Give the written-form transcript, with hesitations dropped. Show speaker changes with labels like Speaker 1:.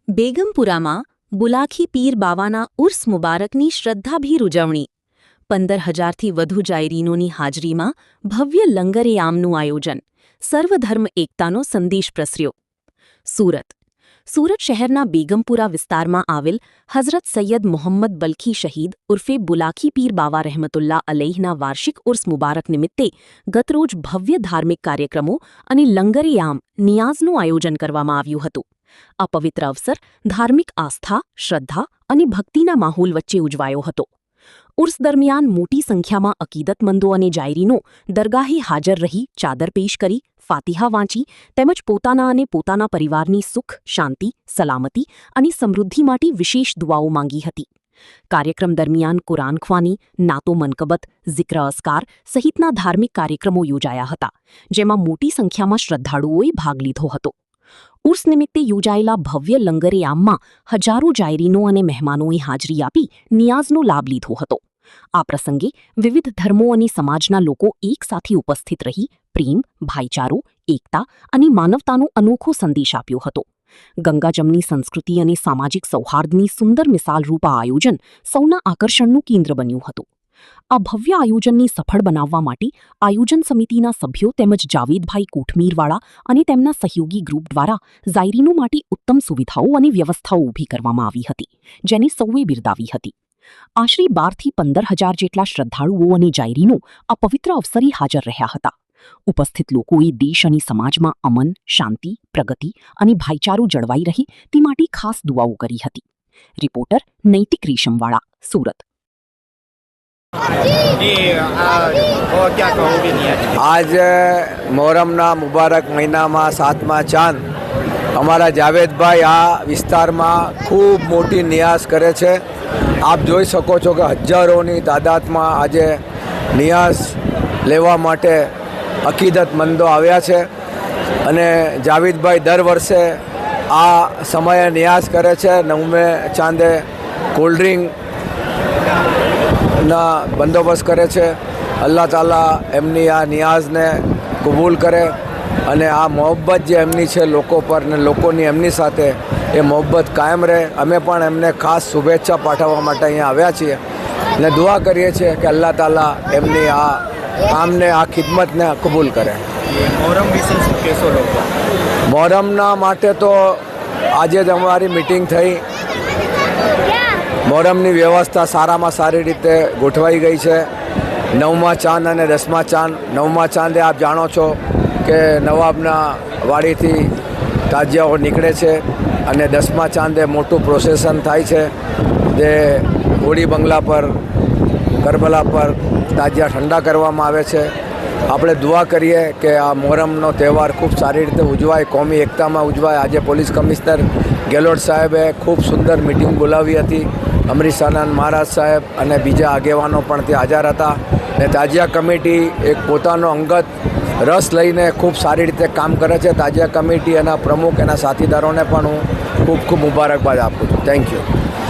Speaker 1: બેગમપુરામાં બુલાખી પીર બાવાના ઉર્સ મુબારકની શ્રદ્ધાભીર ઉજવણી 15,000થી વધુ જાયરીનોની હાજરીમાં ભવ્ય લંગરે-આમનું આયોજન સર્વધર્મ એકતાનો સંદેશ પ્રસર્યો. સુરત શહેરના બેગમપુરા વિસ્તારમાં આવેલ હઝરત સૈયદ મોહમ્મદ બલખી શહીદ ઉર્ફે બુલાખી પીર બાવા રહેમતુલ્લાહ અલૈહના વાર્ષિક ઉર્સ મુબારક નિમિત્તે ગતરોજ ભવ્ય ધાર્મિક કાર્યક્રમો અને લંગરે-આમ નિયાઝનું આયોજન કરવામાં આવ્યું હતું. આ પવિત્ર અવસર ધાર્મિક આસ્થા, શ્રદ્ધા અને ભક્તિના માહોલ વચ્ચે ઉજવાયો હતો. ઉર્સ દરમિયાન મોટી સંખ્યામાં અકીદતમંદો અને જાયરીનો દરગાહે હાજર રહી ચાદર પેશ કરી, ફાતિહા વાંચી તેમજ પોતાના અને પોતાના પરિવારની સુખ, શાંતિ, સલામતી અને સમૃદ્ધિ માટે વિશેષ દુઆઓ માંગી હતી. કાર્યક્રમ દરમિયાન કુરાન ખ્વાની, નાતો મનકબત, ઝિક્ર અસ્કાર સહિતના ધાર્મિક કાર્યક્રમો યોજાયા હતા, જેમાં મોટી સંખ્યામાં શ્રદ્ધાળુઓએ ભાગ લીધો હતો. ઉર્સ નિમિત્તે યોજાયેલા ભવ્ય લંગરે-આમમાં હજારો જાયરીનો અને મહેમાનોએ હાજરી આપી નિયાઝનો લાભ લીધો હતો. આ પ્રસંગે વિવિધ ધર્મો અને સમાજના લોકો એકસાથે ઉપસ્થિત રહી પ્રેમ, ભાઈચારો, એકતા અને માનવતાનો અનોખો સંદેશ આપ્યો હતો. ગંગાજમની સંસ્કૃતિ અને સામાજિક સૌહાર્દની સુંદર મિસાલરૂપ આ આયોજન સૌના આકર્ષણનું કેન્દ્ર બન્યું હતું. આ ભવ્ય આયોજનને સફળ બનાવવા માટે આયોજન સમિતિના સભ્યો તેમજ જાવેદભાઈ કોઠમીરવાળા અને તેમના સહયોગી ગ્રુપ દ્વારા જાયરીનો માટે ઉત્તમ સુવિધાઓ અને વ્યવસ્થાઓ ઊભી કરવામાં આવી હતી, જેને સૌએ બિરદાવી હતી. આશરે 12થી 15,000 જેટલા શ્રદ્ધાળુઓ અને જાયરીનો આ પવિત્ર અવસરે હાજર રહ્યા હતા. ઉપસ્થિત લોકોએ દેશ અને સમાજમાં અમન, શાંતિ, પ્રગતિ અને ભાઈચારો જળવાઈ રહે તે માટે ખાસ દુઆઓ કરી હતી. રિપોર્ટર નૈતિક રેશમવાળા, સુરત.
Speaker 2: आज मोहरमना मुबारक महीना में 7मा चांद अमरा जावेद भाई आ विस्तार में खूब मोटी नियाज करे छे. आप જોઈ શકો છો કે હજારોની તાદાદમાં આજે નિયાઝ લેવા માટે અકીદતમંદો આવ્યા છે અને જાવેદભાઈ દર વર્ષે આ સમયે નિયાઝ કરે છે. 9મે ચાંદે કોલ્ડ્રિંક ના બંદોબસ્ત કરે છે. અલ્લાહ તાલા એમની આ નિયાઝને કબૂલ કરે અને આ મોહબ્બત જે એમની છે લોકો પર ને લોકોની એમની સાથે એ મોહબ્બત કાયમ રહે. અમે પણ એમને ખાસ શુભેચ્છા પાઠવવા માટે અહીંયા આવ્યા છીએ ને દુઆ કરીએ છીએ કે અલ્લાહ તાલા એમની આ કામને, આ ખિદમતને કબૂલ કરે.
Speaker 3: મોહરમ વિશે શું કહેશો લોકો?
Speaker 2: મોહરમના માટે તો આજે જ અમારી મિટિંગ થઈ. મોહરમની વ્યવસ્થા સારામાં સારી રીતે ગોઠવાઈ ગઈ છે. 9મા ચાંદ અને 10મા ચાંદ. 9મા ચાંદે આપ જાણો છો કે નવાબના વાડીથી તાજિયાઓ નીકળે છે અને 10મા ચાંદે મોટું પ્રોસેસન થાય છે જે હોડી બંગલા પર, કરબલા પર તાજિયા ઠંડા કરવામાં આવે છે. આપણે દુઆ કરીએ કે આ મોહરમનો તહેવાર ખૂબ સારી રીતે ઉજવાય, કોમી એકતામાં ઉજવાય. આજે પોલીસ કમિશનર ગેહલોત સાહેબે ખૂબ સુંદર મિટિંગ બોલાવી હતી. અમરીશ આનંદ મહારાજ સાહેબ અને બીજા આગેવાનો પણ ત્યાં હાજર હતા ને તાજિયા કમિટી એક પોતાનો અંગત રસ લઈને ખૂબ સારી રીતે કામ કરે છે. તાજિયા કમિટી, એના પ્રમુખ, એના સાથીદારોને પણ હું ખૂબ મુબારકબાદ આપું છું. Thank you.